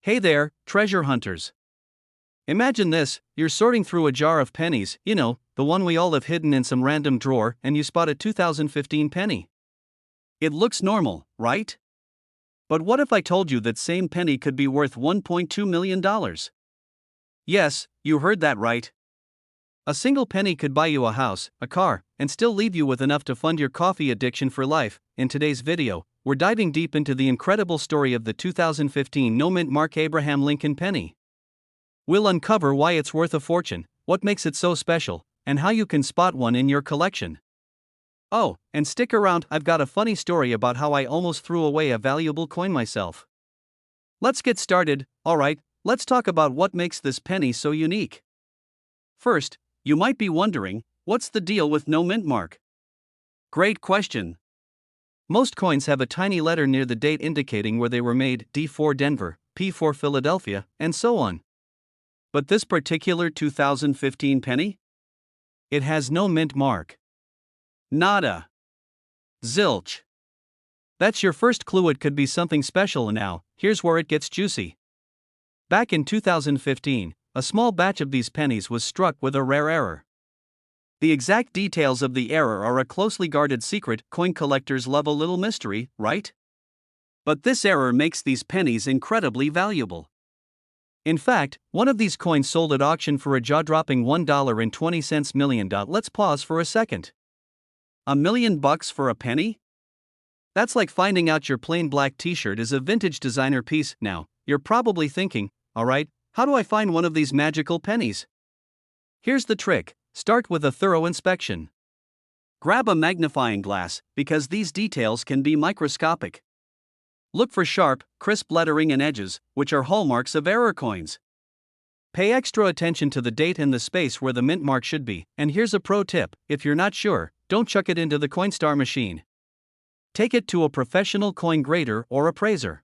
Hey there, treasure hunters. Imagine this: you're sorting through a jar of pennies, the one we all have hidden in some random drawer, and you spot a 2015 penny. It looks normal, right? But what if I told you that same penny could be worth $1.2 million? Yes, you heard that right. A single penny could buy you a house, a car, and still leave you with enough to fund your coffee addiction for life. In today's video, we're diving deep into the incredible story of the 2015 no-mint mark Abraham Lincoln penny. We'll uncover why it's worth a fortune, what makes it so special, and how you can spot one in your collection. Oh, and stick around, I've got a funny story about how I almost threw away a valuable coin myself. Let's get started. Alright, let's talk about what makes this penny so unique. First, you might be wondering, what's the deal with no mint mark? Great question. Most coins have a tiny letter near the date indicating where they were made, D for Denver, P for Philadelphia, and so on. But this particular 2015 penny? It has no mint mark. Nada. Zilch. That's your first clue it could be something special. Now, here's where it gets juicy. Back in 2015, a small batch of these pennies was struck with a rare error. The exact details of the error are a closely guarded secret. Coin collectors love a little mystery, right? But this error makes these pennies incredibly valuable. In fact, one of these coins sold at auction for a jaw-dropping $1.20 million. Let's pause for a second. $1 million for a penny? That's like finding out your plain black t-shirt is a vintage designer piece. Now, you're probably thinking, alright, how do I find one of these magical pennies? Here's the trick: start with a thorough inspection. Grab a magnifying glass, because these details can be microscopic. Look for sharp, crisp lettering and edges, which are hallmarks of error coins. Pay extra attention to the date and the space where the mint mark should be, and here's a pro tip: if you're not sure, don't chuck it into the Coinstar machine. Take it to a professional coin grader or appraiser.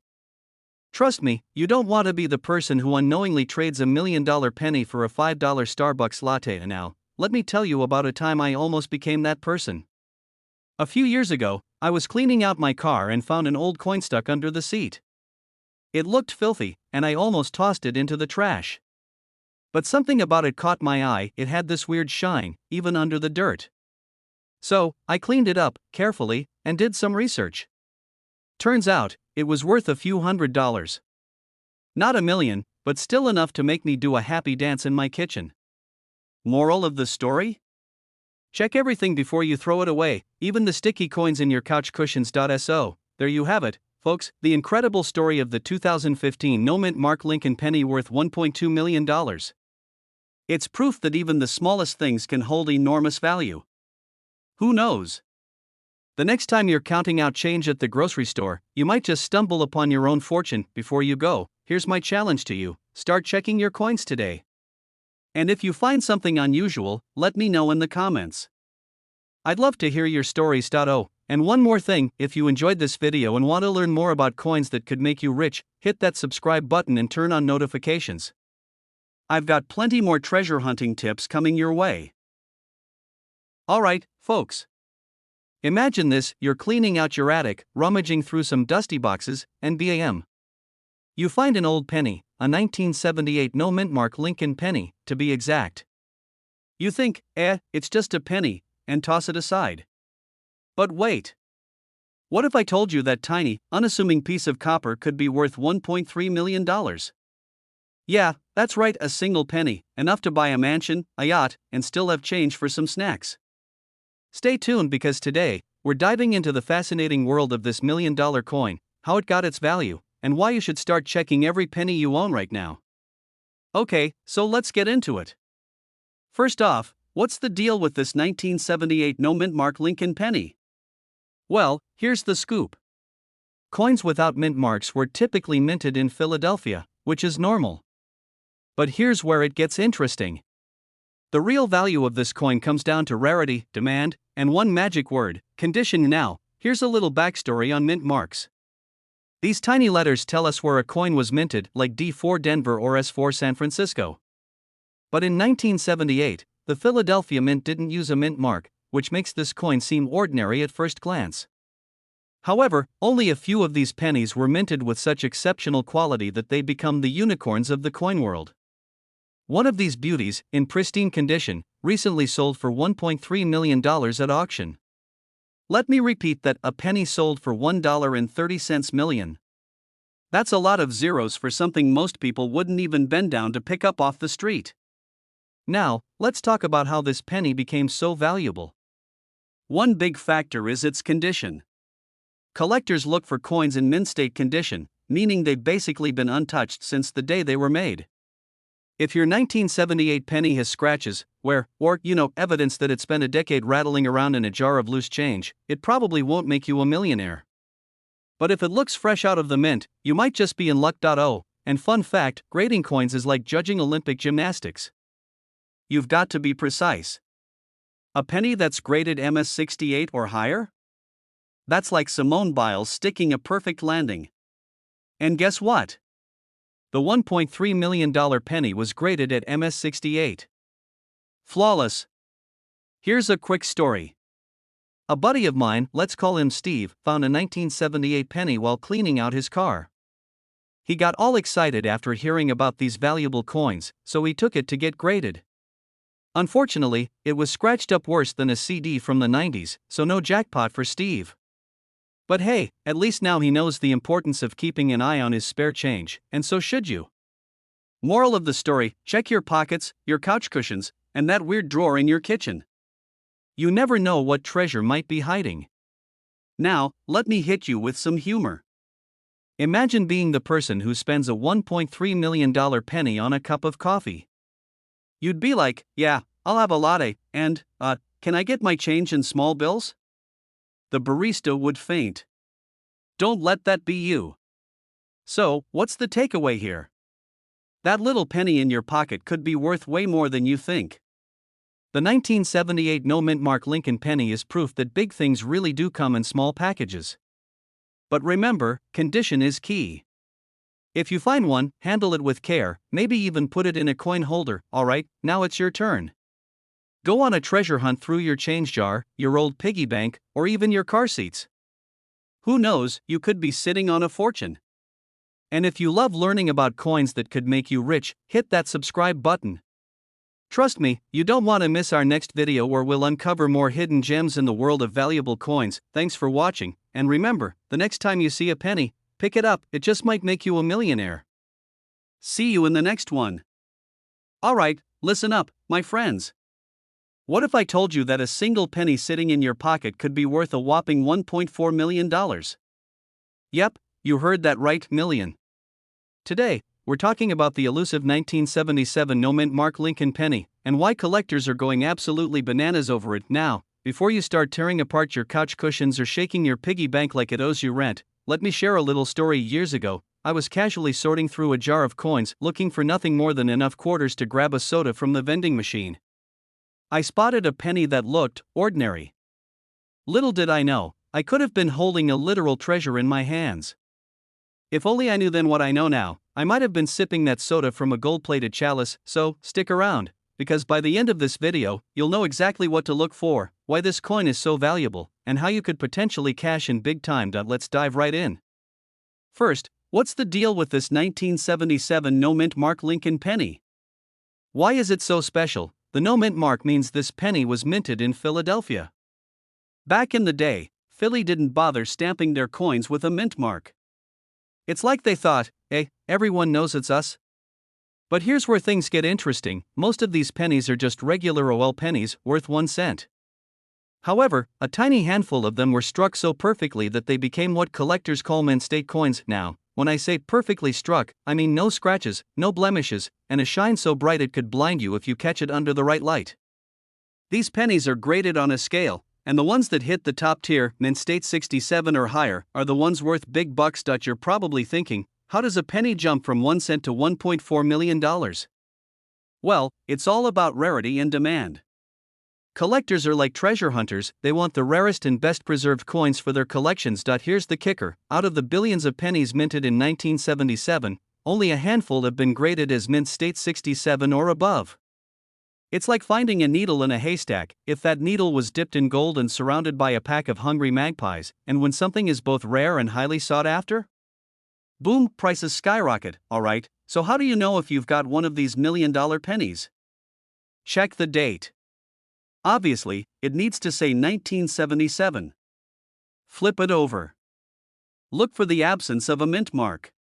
Trust me, you don't want to be the person who unknowingly trades $1 million penny for a $5 Starbucks latte. Now, let me tell you about a time I almost became that person. A few years ago, I was cleaning out my car and found an old coin stuck under the seat. It looked filthy, and I almost tossed it into the trash. But something about it caught my eye: it had this weird shine, even under the dirt. So, I cleaned it up, carefully, and did some research. Turns out, it was worth a few $100s. Not $1 million, but still enough to make me do a happy dance in my kitchen. Moral of the story? Check everything before you throw it away, even the sticky coins in your couch cushions. So, there you have it, folks, the incredible story of the 2015 no-mint mark Lincoln penny worth $1.2 million. It's proof that even the smallest things can hold enormous value. Who knows? The next time you're counting out change at the grocery store, you might just stumble upon your own fortune. Before you go, here's my challenge to you: start checking your coins today. And if you find something unusual, let me know in the comments. I'd love to hear your stories. Oh, and one more thing: if you enjoyed this video and want to learn more about coins that could make you rich, hit that subscribe button and turn on notifications. I've got plenty more treasure hunting tips coming your way. Alright, folks. Imagine this: you're cleaning out your attic, rummaging through some dusty boxes, and bam! You find an old penny, a 1978 no-mint mark Lincoln penny, to be exact. You think, it's just a penny, and toss it aside. But wait. What if I told you that tiny, unassuming piece of copper could be worth $1.3 million? Yeah, that's right, a single penny, enough to buy a mansion, a yacht, and still have change for some snacks. Stay tuned, because today, we're diving into the fascinating world of this $1 million coin, how it got its value, and why you should start checking every penny you own right now. Okay, so let's get into it. First off, what's the deal with this 1978 no-mint mark Lincoln penny? Well, here's the scoop. Coins without mint marks were typically minted in Philadelphia, which is normal. But here's where it gets interesting. The real value of this coin comes down to rarity, demand, and one magic word: condition. Now, here's a little backstory on mint marks. These tiny letters tell us where a coin was minted, like D for Denver or S for San Francisco. But in 1978, the Philadelphia Mint didn't use a mint mark, which makes this coin seem ordinary at first glance. However, only a few of these pennies were minted with such exceptional quality that they become the unicorns of the coin world. One of these beauties, in pristine condition, recently sold for $1.3 million at auction. Let me repeat that: a penny sold for $1.30 million. That's a lot of zeros for something most people wouldn't even bend down to pick up off the street. Now, let's talk about how this penny became so valuable. One big factor is its condition. Collectors look for coins in mint state condition, meaning they've basically been untouched since the day they were made. If your 1978 penny has scratches, or evidence that it spent a decade rattling around in a jar of loose change, it probably won't make you a millionaire. But if it looks fresh out of the mint, you might just be in luck. And fun fact, grading coins is like judging Olympic gymnastics. You've got to be precise. A penny that's graded MS-68 or higher? That's like Simone Biles sticking a perfect landing. And guess what? The $1.3 million penny was graded at MS-68. Flawless. Here's a quick story. A buddy of mine, let's call him Steve, found a 1978 penny while cleaning out his car. He got all excited after hearing about these valuable coins, so he took it to get graded. Unfortunately, it was scratched up worse than a CD from the 90s, so no jackpot for Steve. But hey, at least now he knows the importance of keeping an eye on his spare change, and so should you. Moral of the story: check your pockets, your couch cushions, and that weird drawer in your kitchen. You never know what treasure might be hiding. Now, let me hit you with some humor. Imagine being the person who spends a $1.3 million penny on a cup of coffee. You'd be like, "Yeah, I'll have a latte, and, can I get my change in small bills?" The barista would faint. Don't let that be you. So, what's the takeaway here? That little penny in your pocket could be worth way more than you think. The 1978 no-mint mark Lincoln penny is proof that big things really do come in small packages. But remember, condition is key. If you find one, handle it with care, maybe even put it in a coin holder. Alright, now it's your turn. Go on a treasure hunt through your change jar, your old piggy bank, or even your car seats. Who knows, you could be sitting on a fortune. And if you love learning about coins that could make you rich, hit that subscribe button. Trust me, you don't want to miss our next video where we'll uncover more hidden gems in the world of valuable coins. Thanks for watching, and remember, the next time you see a penny, pick it up, it just might make you a millionaire. See you in the next one. Alright, listen up, my friends. What if I told you that a single penny sitting in your pocket could be worth a whopping $1.4 million? Yep, you heard that right, million. Today, we're talking about the elusive 1977 no-mint mark Lincoln penny, and why collectors are going absolutely bananas over it. Now, before you start tearing apart your couch cushions or shaking your piggy bank like it owes you rent, let me share a little story. Years ago, I was casually sorting through a jar of coins, looking for nothing more than enough quarters to grab a soda from the vending machine. I spotted a penny that looked ordinary. Little did I know, I could have been holding a literal treasure in my hands. If only I knew then what I know now, I might have been sipping that soda from a gold-plated chalice. So, stick around, because by the end of this video, you'll know exactly what to look for, why this coin is so valuable, and how you could potentially cash in big time. Let's dive right in. First, what's the deal with this 1977 no-mint mark Lincoln penny? Why is it so special? The no-mint mark means this penny was minted in Philadelphia. Back in the day, Philly didn't bother stamping their coins with a mint mark. It's like they thought, hey, everyone knows it's us. But here's where things get interesting: most of these pennies are just regular OL pennies, worth 1 cent. However, a tiny handful of them were struck so perfectly that they became what collectors call mint state coins. Now, when I say perfectly struck, I mean no scratches, no blemishes, and a shine so bright it could blind you if you catch it under the right light. These pennies are graded on a scale, and the ones that hit the top tier, mint state 67 or higher, are the ones worth big bucks. You're probably thinking, how does a penny jump from 1 cent to $1.4 million? Well, it's all about rarity and demand. Collectors are like treasure hunters, they want the rarest and best preserved coins for their collections. Here's the kicker: out of the billions of pennies minted in 1977, only a handful have been graded as mint state 67 or above. It's like finding a needle in a haystack. If that needle was dipped in gold and surrounded by a pack of hungry magpies, and when something is both rare and highly sought after? Boom, prices skyrocket, alright, so how do you know if you've got one of these $1,000,000 pennies? Check the date. Obviously, it needs to say 1977. Flip it over. Look for the absence of a mint mark.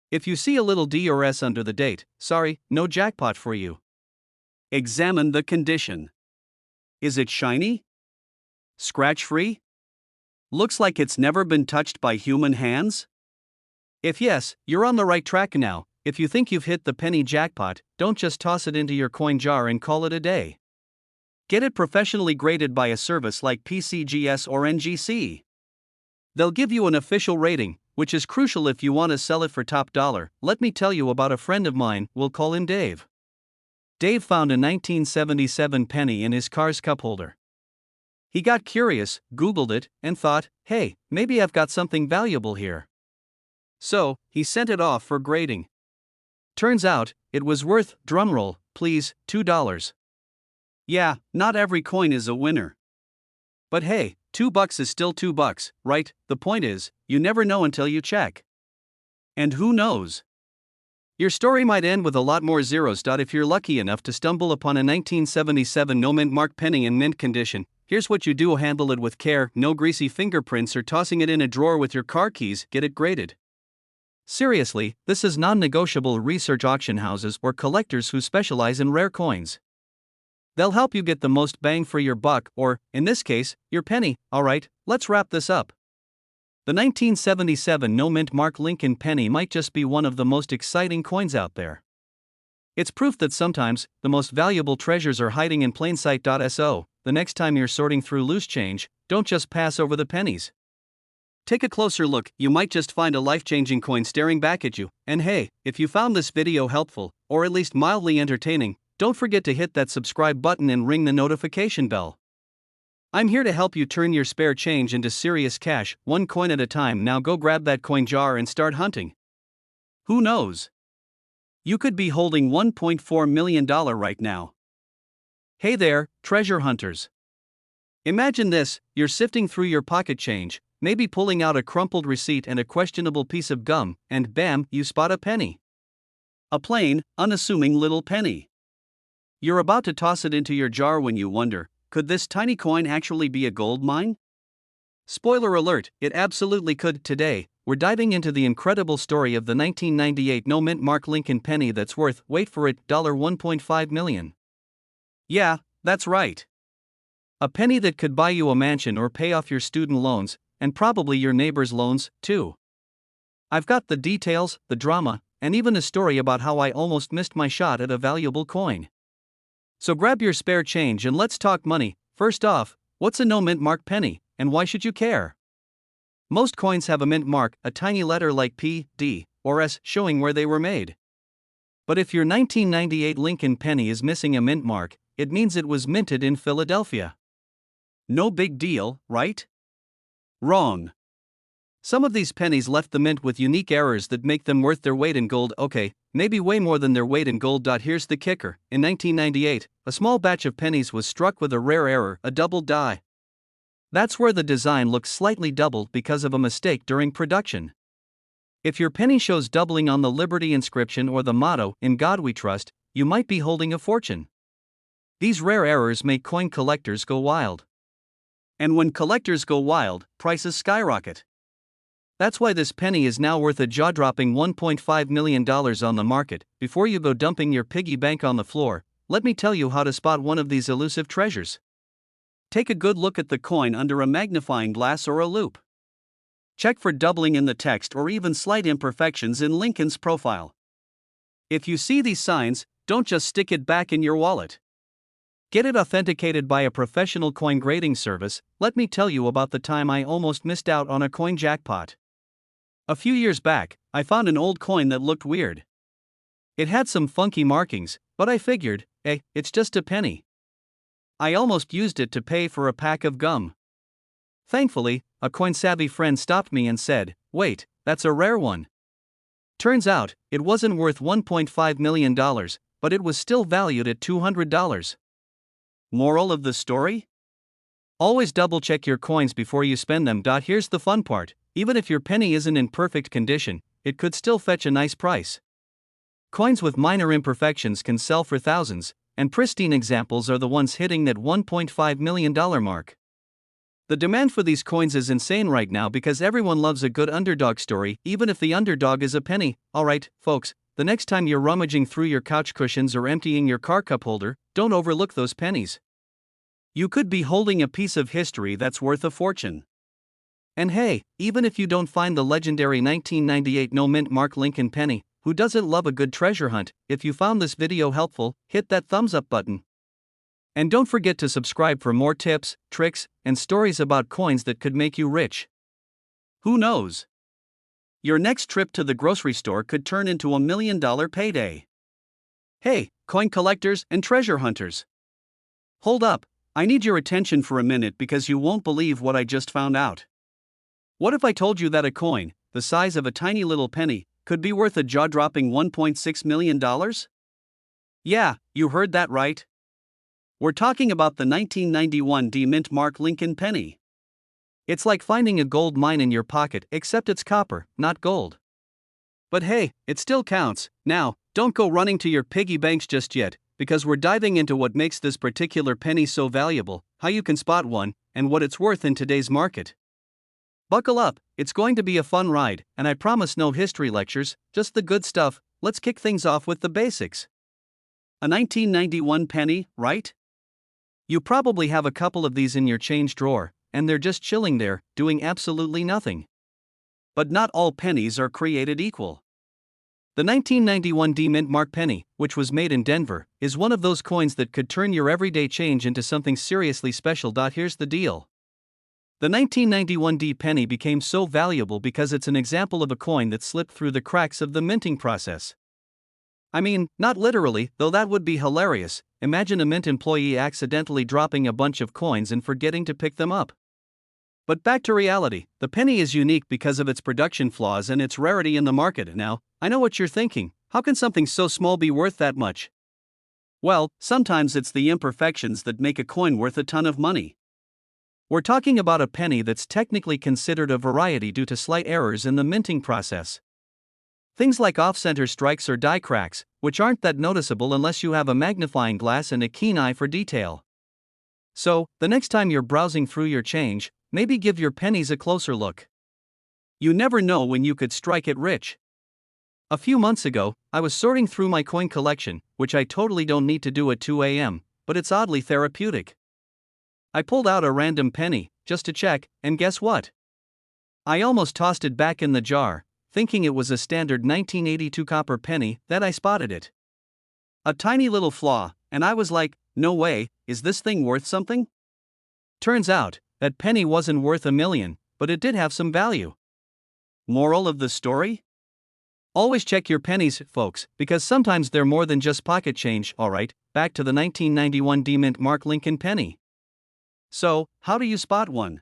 If you see a little D or S under the date, sorry, no jackpot for you. Examine the condition. Is it shiny? Scratch-free? Looks like it's never been touched by human hands? If yes, you're on the right track now. If you think you've hit the penny jackpot, don't just toss it into your coin jar and call it a day. Get it professionally graded by a service like PCGS or NGC. They'll give you an official rating, which is crucial if you want to sell it for top dollar. Let me tell you about a friend of mine, we'll call him Dave. Dave found a 1977 penny in his car's cup holder. He got curious, Googled it, and thought, hey, maybe I've got something valuable here. So, he sent it off for grading. Turns out, it was worth, drumroll, please, $2. Yeah, not every coin is a winner. But hey, $2 is still $2, right? The point is, you never know until you check. And who knows? Your story might end with a lot more zeros. If you're lucky enough to stumble upon a 1977 no mint mark penny in mint condition, here's what you do: handle it with care, no greasy fingerprints or tossing it in a drawer with your car keys, get it graded. Seriously, this is non-negotiable. Research auction houses or collectors who specialize in rare coins. They'll help you get the most bang for your buck, or, in this case, your penny. Alright, let's wrap this up. The 1977 no mint mark Lincoln penny might just be one of the most exciting coins out there. It's proof that sometimes, the most valuable treasures are hiding in plain sight. So, the next time you're sorting through loose change, don't just pass over the pennies. Take a closer look, you might just find a life-changing coin staring back at you. And hey, if you found this video helpful, or at least mildly entertaining, don't forget to hit that subscribe button and ring the notification bell. I'm here to help you turn your spare change into serious cash, one coin at a time. Now go grab that coin jar and start hunting. Who knows? You could be holding $1.4 million right now. Hey there, treasure hunters. Imagine this: you're sifting through your pocket change, maybe pulling out a crumpled receipt and a questionable piece of gum, and bam, you spot a penny. A plain, unassuming little penny. You're about to toss it into your jar when you wonder, could this tiny coin actually be a gold mine? Spoiler alert, it absolutely could. Today, we're diving into the incredible story of the 1998 no mint mark Lincoln penny that's worth, wait for it, $1.5 million. Yeah, that's right. A penny that could buy you a mansion or pay off your student loans, and probably your neighbor's loans, too. I've got the details, the drama, and even a story about how I almost missed my shot at a valuable coin. So grab your spare change and let's talk money. First off, what's a no mint mark penny, and why should you care? Most coins have a mint mark, a tiny letter like P, D, or S showing where they were made. But if your 1998 Lincoln penny is missing a mint mark, it means it was minted in Philadelphia. No big deal, right? Wrong. Some of these pennies left the mint with unique errors that make them worth their weight in gold. Okay, maybe way more than their weight in gold. Here's the kicker: in 1998, a small batch of pennies was struck with a rare error, a double die. That's where the design looks slightly doubled because of a mistake during production. If your penny shows doubling on the Liberty inscription or the motto, "In God We Trust," you might be holding a fortune. These rare errors make coin collectors go wild. And when collectors go wild, prices skyrocket. That's why this penny is now worth a jaw-dropping $1.5 million on the market. Before you go dumping your piggy bank on the floor, let me tell you how to spot one of these elusive treasures. Take a good look at the coin under a magnifying glass or a loupe. Check for doubling in the text or even slight imperfections in Lincoln's profile. If you see these signs, don't just stick it back in your wallet. Get it authenticated by a professional coin grading service. Let me tell you about the time I almost missed out on a coin jackpot. A few years back, I found an old coin that looked weird. It had some funky markings, but I figured, it's just a penny. I almost used it to pay for a pack of gum. Thankfully, a coin-savvy friend stopped me and said, wait, that's a rare one. Turns out, it wasn't worth $1.5 million, but it was still valued at $200. Moral of the story? Always double check your coins before you spend them. Here's the fun part: even if your penny isn't in perfect condition, it could still fetch a nice price. Coins with minor imperfections can sell for thousands, and pristine examples are the ones hitting that $1.5 million mark. The demand for these coins is insane right now because everyone loves a good underdog story, even if the underdog is a penny. Alright, folks, the next time you're rummaging through your couch cushions or emptying your car cup holder, don't overlook those pennies. You could be holding a piece of history that's worth a fortune. And hey, even if you don't find the legendary 1998 no-mint Mark Lincoln penny, who doesn't love a good treasure hunt? If you found this video helpful, hit that thumbs up button. And don't forget to subscribe for more tips, tricks, and stories about coins that could make you rich. Who knows? Your next trip to the grocery store could turn into $1 million payday. Hey, coin collectors and treasure hunters. Hold up, I need your attention for a minute because you won't believe what I just found out. What if I told you that a coin, the size of a tiny little penny, could be worth a jaw-dropping $1.6 million? Yeah, you heard that right. We're talking about the 1991 mint Mark Lincoln penny. It's like finding a gold mine in your pocket, except it's copper, not gold. But hey, it still counts. Now, don't go running to your piggy banks just yet, because we're diving into what makes this particular penny so valuable, how you can spot one, and what it's worth in today's market. Buckle up, it's going to be a fun ride, and I promise no history lectures, just the good stuff. Let's kick things off with the basics. A 1991 penny, right? You probably have a couple of these in your change drawer, and they're just chilling there, doing absolutely nothing. But not all pennies are created equal. The 1991 mint Mark penny, which was made in Denver, is one of those coins that could turn your everyday change into something seriously special. Here's the deal. The 1991 penny became so valuable because it's an example of a coin that slipped through the cracks of the minting process. I mean, not literally, though that would be hilarious. Imagine a mint employee accidentally dropping a bunch of coins and forgetting to pick them up. But back to reality, the penny is unique because of its production flaws and its rarity in the market. Now, I know what you're thinking: how can something so small be worth that much? Well, sometimes it's the imperfections that make a coin worth a ton of money. We're talking about a penny that's technically considered a variety due to slight errors in the minting process. Things like off-center strikes or die cracks, which aren't that noticeable unless you have a magnifying glass and a keen eye for detail. So, the next time you're browsing through your change, maybe give your pennies a closer look. You never know when you could strike it rich. A few months ago, I was sorting through my coin collection, which I totally don't need to do at 2 a.m., but it's oddly therapeutic. I pulled out a random penny, just to check, and guess what? I almost tossed it back in the jar, thinking it was a standard 1982 copper penny. Then I spotted it. A tiny little flaw, and I was like, no way, is this thing worth something? Turns out, that penny wasn't worth $1 million, but it did have some value. Moral of the story? Always check your pennies, folks, because sometimes they're more than just pocket change. Alright, back to the 1991 mint Mark Lincoln penny. So, how do you spot one?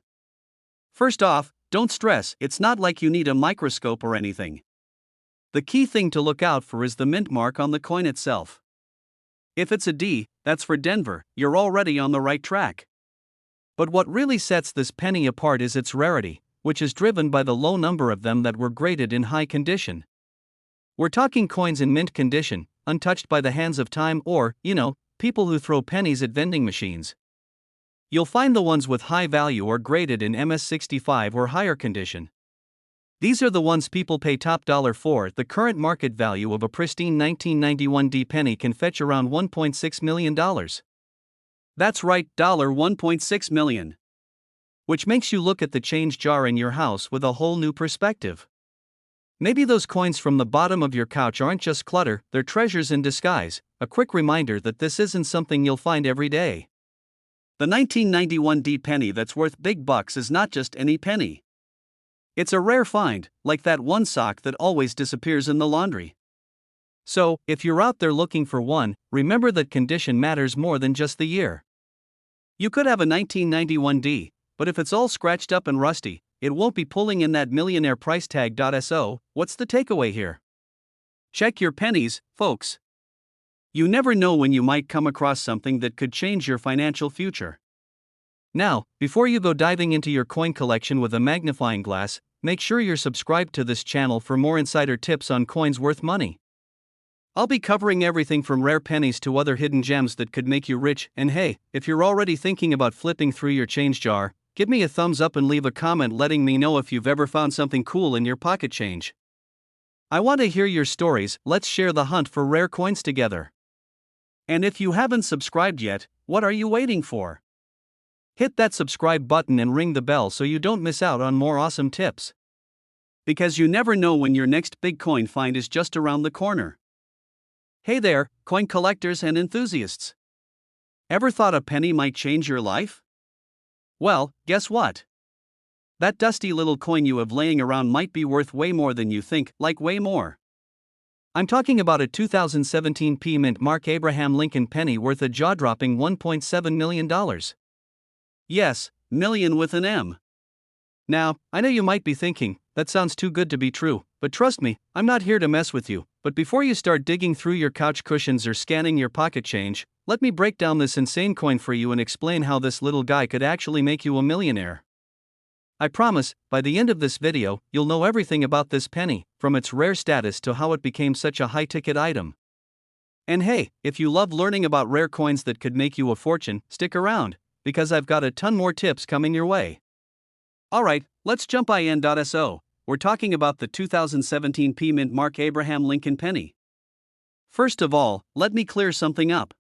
First off, don't stress, it's not like you need a microscope or anything. The key thing to look out for is the mint mark on the coin itself. If it's a D, that's for Denver, you're already on the right track. But what really sets this penny apart is its rarity, which is driven by the low number of them that were graded in high condition. We're talking coins in mint condition, untouched by the hands of time or, people who throw pennies at vending machines. You'll find the ones with high value or graded in MS65 or higher condition. These are the ones people pay top dollar for. The current market value of a pristine 1991 penny can fetch around $1.6 million. That's right, $1.6 million. Which makes you look at the change jar in your house with a whole new perspective. Maybe those coins from the bottom of your couch aren't just clutter, they're treasures in disguise. A quick reminder that this isn't something you'll find every day. The 1991 penny that's worth big bucks is not just any penny. It's a rare find, like that one sock that always disappears in the laundry. So, if you're out there looking for one, remember that condition matters more than just the year. You could have a 1991 but if it's all scratched up and rusty, it won't be pulling in that millionaire price tag. So, what's the takeaway here? Check your pennies, folks. You never know when you might come across something that could change your financial future. Now, before you go diving into your coin collection with a magnifying glass, make sure you're subscribed to this channel for more insider tips on coins worth money. I'll be covering everything from rare pennies to other hidden gems that could make you rich, and hey, if you're already thinking about flipping through your change jar, give me a thumbs up and leave a comment letting me know if you've ever found something cool in your pocket change. I want to hear your stories. Let's share the hunt for rare coins together. And if you haven't subscribed yet, what are you waiting for? Hit that subscribe button and ring the bell so you don't miss out on more awesome tips. Because you never know when your next big coin find is just around the corner. Hey there, coin collectors and enthusiasts. Ever thought a penny might change your life? Well, guess what? That dusty little coin you have laying around might be worth way more than you think, like way more. I'm talking about a 2017 P Mint Mark Abraham Lincoln penny worth a jaw-dropping $1.7 million. Yes, million with an M. Now, I know you might be thinking, that sounds too good to be true, but trust me, I'm not here to mess with you. But before you start digging through your couch cushions or scanning your pocket change, let me break down this insane coin for you and explain how this little guy could actually make you a millionaire. I promise, by the end of this video, you'll know everything about this penny, from its rare status to how it became such a high-ticket item. And hey, if you love learning about rare coins that could make you a fortune, stick around, because I've got a ton more tips coming your way. Alright, let's jump in.so. We're talking about the 2017 P Mint Mark Abraham Lincoln penny. First of all, let me clear something up.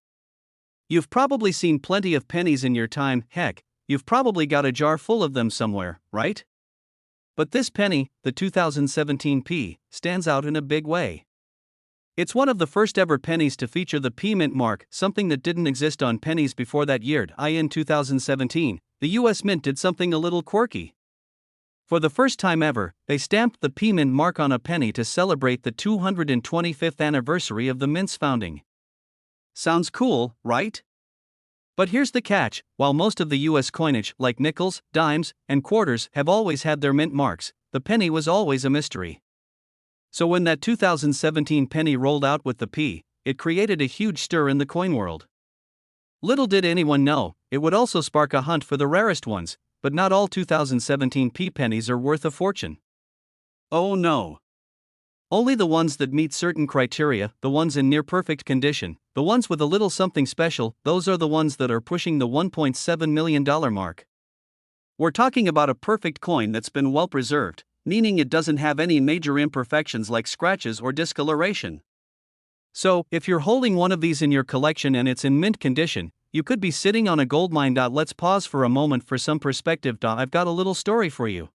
You've probably seen plenty of pennies in your time, heck, you've probably got a jar full of them somewhere, right? But this penny, the 2017 P, stands out in a big way. It's one of the first ever pennies to feature the P Mint mark, something that didn't exist on pennies before that year. In 2017, the US Mint did something a little quirky. For the first time ever, they stamped the P Mint mark on a penny to celebrate the 225th anniversary of the Mint's founding. Sounds cool, right? But here's the catch: while most of the US coinage, like nickels, dimes, and quarters, have always had their mint marks, the penny was always a mystery. So when that 2017 penny rolled out with the P, it created a huge stir in the coin world. Little did anyone know, it would also spark a hunt for the rarest ones. But not all 2017 P pennies are worth a fortune. Oh no. Only the ones that meet certain criteria, the ones in near perfect condition, the ones with a little something special, those are the ones that are pushing the $1.7 million mark. We're talking about a perfect coin that's been well preserved, meaning it doesn't have any major imperfections like scratches or discoloration. So, if you're holding one of these in your collection and it's in mint condition, you could be sitting on a goldmine. Let's pause for a moment for some perspective. I've got a little story for you.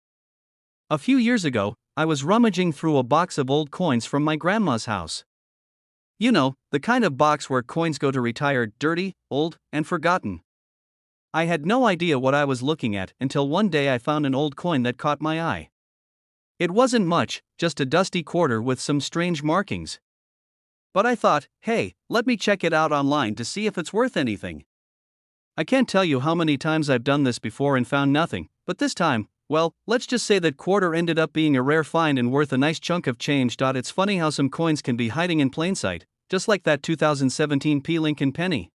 A few years ago, I was rummaging through a box of old coins from my grandma's house. You know, the kind of box where coins go to retire, dirty, old, and forgotten. I had no idea what I was looking at until one day I found an old coin that caught my eye. It wasn't much, just a dusty quarter with some strange markings. But I thought, hey, let me check it out online to see if it's worth anything. I can't tell you how many times I've done this before and found nothing, but this time, well, let's just say that quarter ended up being a rare find and worth a nice chunk of change. It's funny how some coins can be hiding in plain sight, just like that 2017 P Lincoln penny.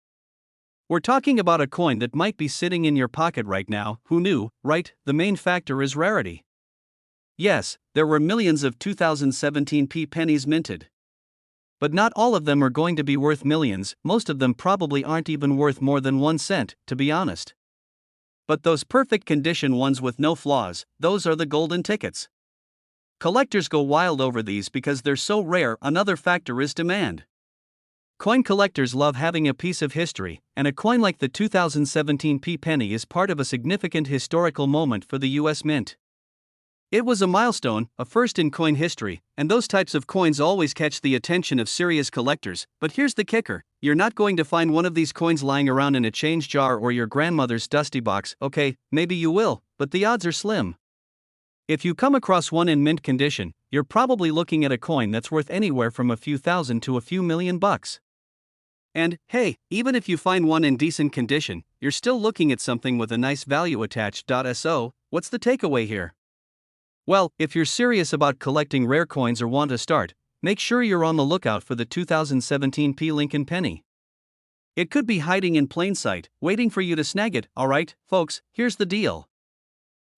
We're talking about a coin that might be sitting in your pocket right now. Who knew, right? The main factor is rarity. Yes, there were millions of 2017 P pennies minted. But not all of them are going to be worth millions, most of them probably aren't even worth more than 1 cent, to be honest. But those perfect condition ones with no flaws, those are the golden tickets. Collectors go wild over these because they're so rare. Another factor is demand. Coin collectors love having a piece of history, and a coin like the 2017 P penny is part of a significant historical moment for the US Mint. It was a milestone, a first in coin history, and those types of coins always catch the attention of serious collectors. But here's the kicker: you're not going to find one of these coins lying around in a change jar or your grandmother's dusty box. Okay, maybe you will, but the odds are slim. If you come across one in mint condition, you're probably looking at a coin that's worth anywhere from a few thousand to a few million bucks. And, hey, even if you find one in decent condition, you're still looking at something with a nice value attached. So, what's the takeaway here? Well, if you're serious about collecting rare coins or want to start, make sure you're on the lookout for the 2017 P. Lincoln penny. It could be hiding in plain sight, waiting for you to snag it. Alright, folks, here's the deal.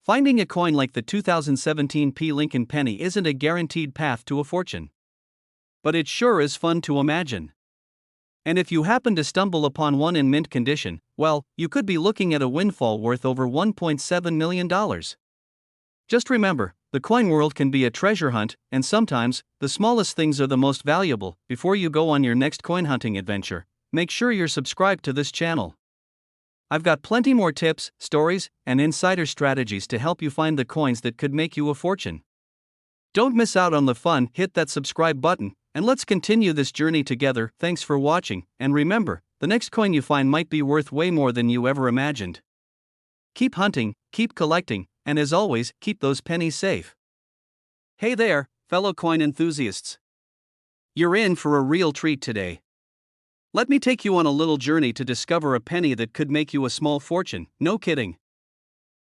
Finding a coin like the 2017 P. Lincoln penny isn't a guaranteed path to a fortune. But it sure is fun to imagine. And if you happen to stumble upon one in mint condition, well, you could be looking at a windfall worth over $1.7 million. Just remember, the coin world can be a treasure hunt, and sometimes, the smallest things are the most valuable. Before you go on your next coin hunting adventure, make sure you're subscribed to this channel. I've got plenty more tips, stories, and insider strategies to help you find the coins that could make you a fortune. Don't miss out on the fun. Hit that subscribe button, and let's continue this journey together. Thanks for watching, and remember, the next coin you find might be worth way more than you ever imagined. Keep hunting, keep collecting, and as always, keep those pennies safe. Hey there, fellow coin enthusiasts. You're in for a real treat today. Let me take you on a little journey to discover a penny that could make you a small fortune. No kidding.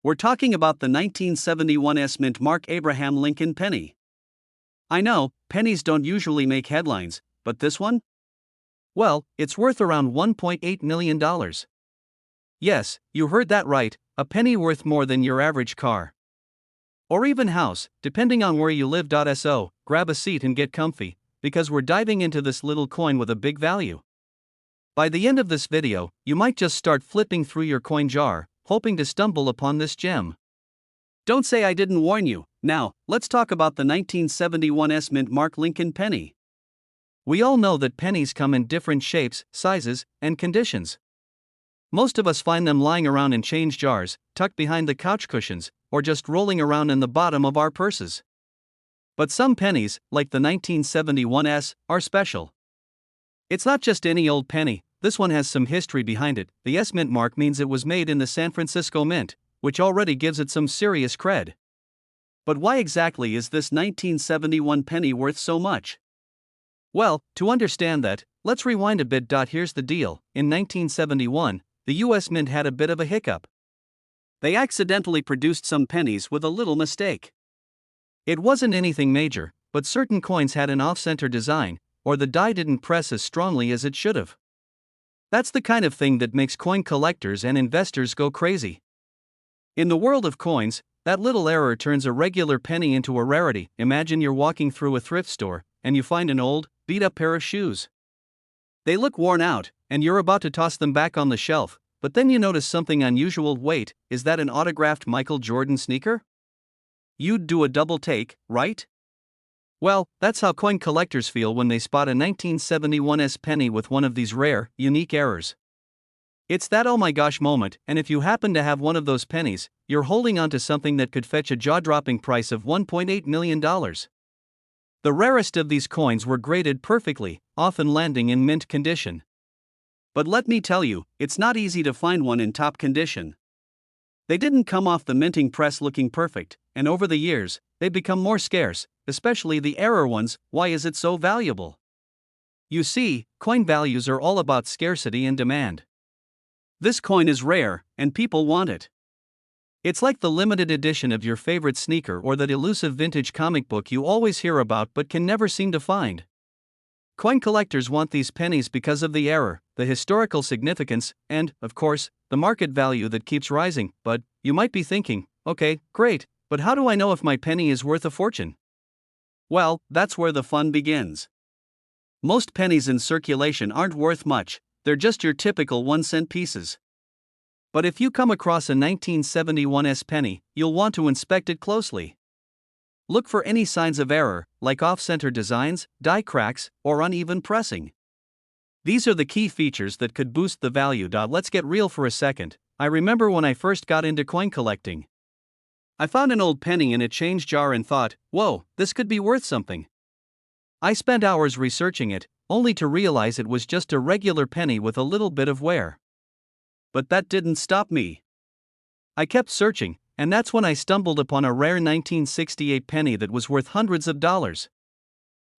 We're talking about the 1971 mint Mark Abraham Lincoln penny. I know, pennies don't usually make headlines, but this one? Well, it's worth around $1.8 million. Yes, you heard that right, a penny worth more than your average car. Or even house, depending on where you live. So, grab a seat and get comfy, because we're diving into this little coin with a big value. By the end of this video, you might just start flipping through your coin jar, hoping to stumble upon this gem. Don't say I didn't warn you. Now, let's talk about the 1971 mint Mark Lincoln penny. We all know that pennies come in different shapes, sizes, and conditions. Most of us find them lying around in change jars, tucked behind the couch cushions, or just rolling around in the bottom of our purses. But some pennies, like the 1971 are special. It's not just any old penny, this one has some history behind it. The S mint mark means it was made in the San Francisco Mint, which already gives it some serious cred. But why exactly is this 1971 penny worth so much? Well, to understand that, let's rewind a bit. Here's the deal. In 1971, the US Mint had a bit of a hiccup. They accidentally produced some pennies with a little mistake. It wasn't anything major, but certain coins had an off-center design, or the die didn't press as strongly as it should have. That's the kind of thing that makes coin collectors and investors go crazy. In the world of coins, that little error turns a regular penny into a rarity. Imagine you're walking through a thrift store, and you find an old, beat-up pair of shoes. They look worn out, and you're about to toss them back on the shelf, but then you notice something unusual. Wait, is that an autographed Michael Jordan sneaker? You'd do a double take, right? Well, that's how coin collectors feel when they spot a 1971 penny with one of these rare, unique errors. It's that oh my gosh moment, and if you happen to have one of those pennies, you're holding on to something that could fetch a jaw-dropping price of $1.8 million. The rarest of these coins were graded perfectly, often landing in mint condition. But let me tell you, it's not easy to find one in top condition. They didn't come off the minting press looking perfect, and over the years, they've become more scarce, especially the error ones. Why is it so valuable? You see, coin values are all about scarcity and demand. This coin is rare, and people want it. It's like the limited edition of your favorite sneaker or that elusive vintage comic book you always hear about but can never seem to find. Coin collectors want these pennies because of the error, the historical significance, and, of course, the market value that keeps rising. But you might be thinking, okay, great, but how do I know if my penny is worth a fortune? Well, that's where the fun begins. Most pennies in circulation aren't worth much, they're just your typical 1-cent pieces. But if you come across a 1971 penny, you'll want to inspect it closely. Look for any signs of error, like off-center designs, die cracks, or uneven pressing. These are the key features that could boost the value. Let's get real for a second. I remember when I first got into coin collecting. I found an old penny in a change jar and thought, whoa, this could be worth something. I spent hours researching it, only to realize it was just a regular penny with a little bit of wear. But that didn't stop me. I kept searching, and that's when I stumbled upon a rare 1968 penny that was worth hundreds of dollars.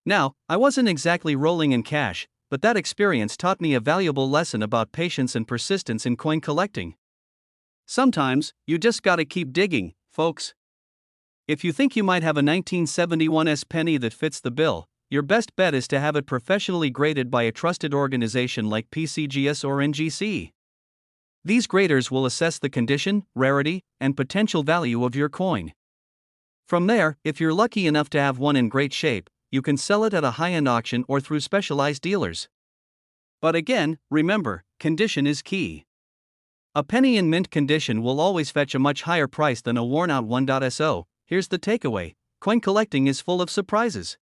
Now, I wasn't exactly rolling in cash, but that experience taught me a valuable lesson about patience and persistence in coin collecting. Sometimes, you just gotta keep digging, folks. If you think you might have a 1971 penny that fits the bill, your best bet is to have it professionally graded by a trusted organization like PCGS or NGC. These graders will assess the condition, rarity, and potential value of your coin. From there, if you're lucky enough to have one in great shape, you can sell it at a high-end auction or through specialized dealers. But again, remember, condition is key. A penny in mint condition will always fetch a much higher price than a worn-out one. So, here's the takeaway: coin collecting is full of surprises.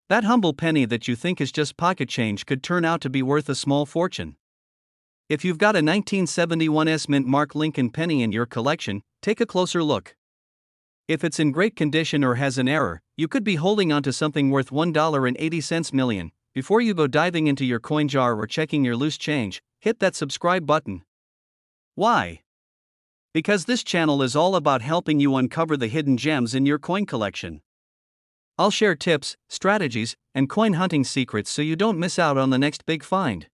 That humble penny that you think is just pocket change could turn out to be worth a small fortune. If you've got a 1971 Mint Mark Lincoln penny in your collection, take a closer look. If it's in great condition or has an error, you could be holding onto something worth $1.80 million. Before you go diving into your coin jar or checking your loose change, hit that subscribe button. Why? Because this channel is all about helping you uncover the hidden gems in your coin collection. I'll share tips, strategies, and coin hunting secrets so you don't miss out on the next big find.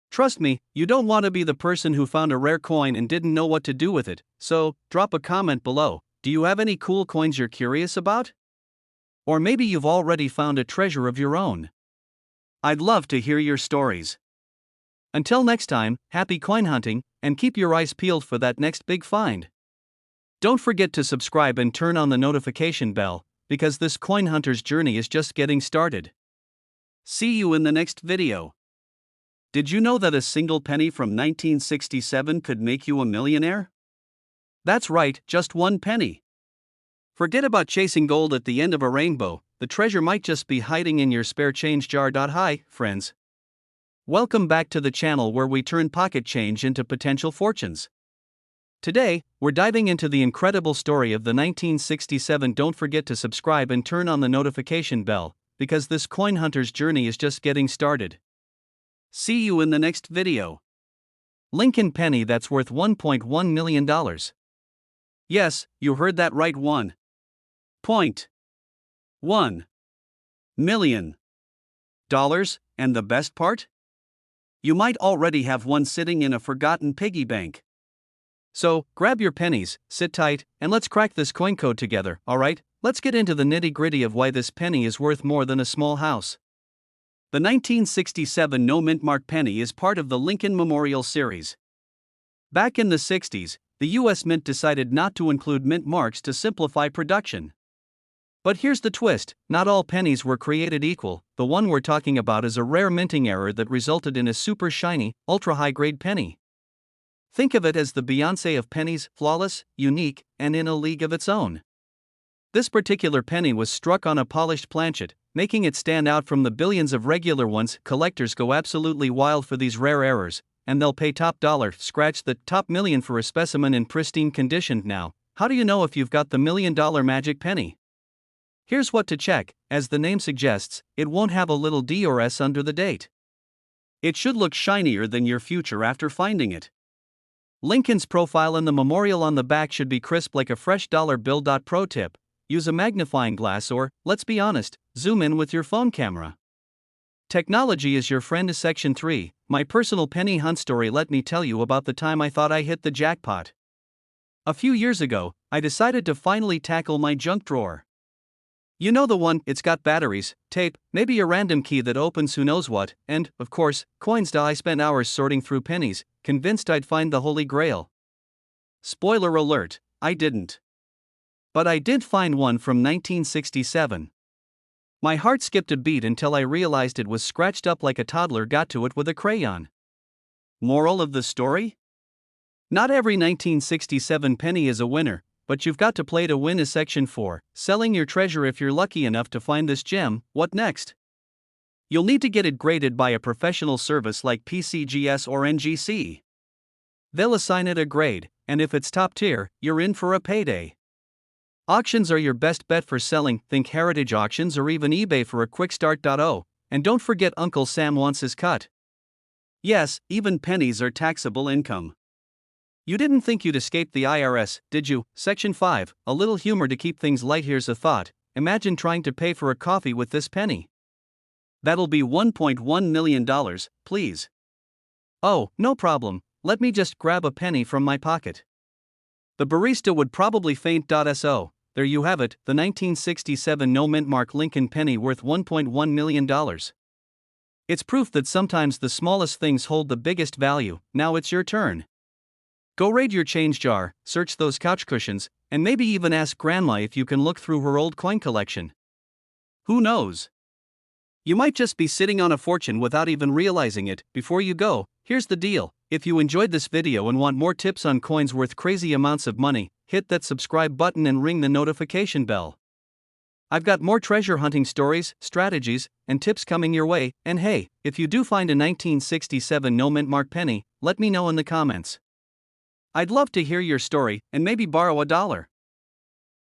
Trust me, you don't want to be the person who found a rare coin and didn't know what to do with it, so drop a comment below. Do you have any cool coins you're curious about? Or maybe you've already found a treasure of your own. I'd love to hear your stories. Until next time, happy coin hunting, and keep your eyes peeled for that next big find. Don't forget to subscribe and turn on the notification bell, because this coin hunter's journey is just getting started. See you in the next video. Did you know that a single penny from 1967 could make you a millionaire? That's right, just one penny. Forget about chasing gold at the end of a rainbow, the treasure might just be hiding in your spare change jar. Hi, friends. Welcome back to the channel where we turn pocket change into potential fortunes. Today, we're diving into the incredible story of the 1967. Don't forget to subscribe and turn on the notification bell, because this coin hunter's journey is just getting started. See you in the next video. Lincoln penny that's worth $1.1 million. Yes, you heard that right, $1.1 million. And the best part? You might already have one sitting in a forgotten piggy bank. So, grab your pennies, sit tight, and let's crack this coin code together, alright? Let's get into the nitty-gritty of why this penny is worth more than a small house. The 1967 No Mint Mark penny is part of the Lincoln Memorial series. Back in the 60s, the U.S. Mint decided not to include mint marks to simplify production. But here's the twist: not all pennies were created equal. The one we're talking about is a rare minting error that resulted in a super shiny, ultra-high-grade penny. Think of it as the Beyoncé of pennies: flawless, unique, and in a league of its own. This particular penny was struck on a polished planchet, making it stand out from the billions of regular ones. Collectors go absolutely wild for these rare errors, and they'll pay top dollar, scratch the top million for a specimen in pristine condition. Now, how do you know if you've got the $1 million magic penny? Here's what to check: as the name suggests, it won't have a little D or S under the date. It should look shinier than your future after finding it. Lincoln's profile and the memorial on the back should be crisp like a fresh dollar bill. Pro tip: use a magnifying glass or, let's be honest, zoom in with your phone camera. Technology is your friend. Section 3, my personal penny hunt story. Let me tell you about the time I thought I hit the jackpot. A few years ago, I decided to finally tackle my junk drawer. You know the one, it's got batteries, tape, maybe a random key that opens who knows what, and, of course, coins. I spent hours sorting through pennies, convinced I'd find the Holy Grail. Spoiler alert, I didn't. But I did find one from 1967. My heart skipped a beat until I realized it was scratched up like a toddler got to it with a crayon. Moral of the story? Not every 1967 penny is a winner, but you've got to play to win. Section 4, selling your treasure. If you're lucky enough to find this gem, what next? You'll need to get it graded by a professional service like PCGS or NGC. They'll assign it a grade, and if it's top tier, you're in for a payday. Auctions are your best bet for selling. Think heritage auctions or even eBay for a quick start. And don't forget Uncle Sam wants his cut. Yes, even pennies are taxable income. You didn't think you'd escape the IRS, did you? Section 5, a little humor to keep things light. Here's a thought: imagine trying to pay for a coffee with this penny. That'll be $1.1 million, please. Oh, no problem, let me just grab a penny from my pocket. The barista would probably faint. So, there you have it, the 1967 no mint mark Lincoln penny worth $1.1 million. It's proof that sometimes the smallest things hold the biggest value. Now it's your turn. Go raid your change jar, search those couch cushions, and maybe even ask Grandma if you can look through her old coin collection. Who knows? You might just be sitting on a fortune without even realizing it. Before you go, here's the deal. If you enjoyed this video and want more tips on coins worth crazy amounts of money, hit that subscribe button and ring the notification bell. I've got more treasure hunting stories, strategies, and tips coming your way. And hey, if you do find a 1967 no mint mark penny, let me know in the comments. I'd love to hear your story and maybe borrow $1.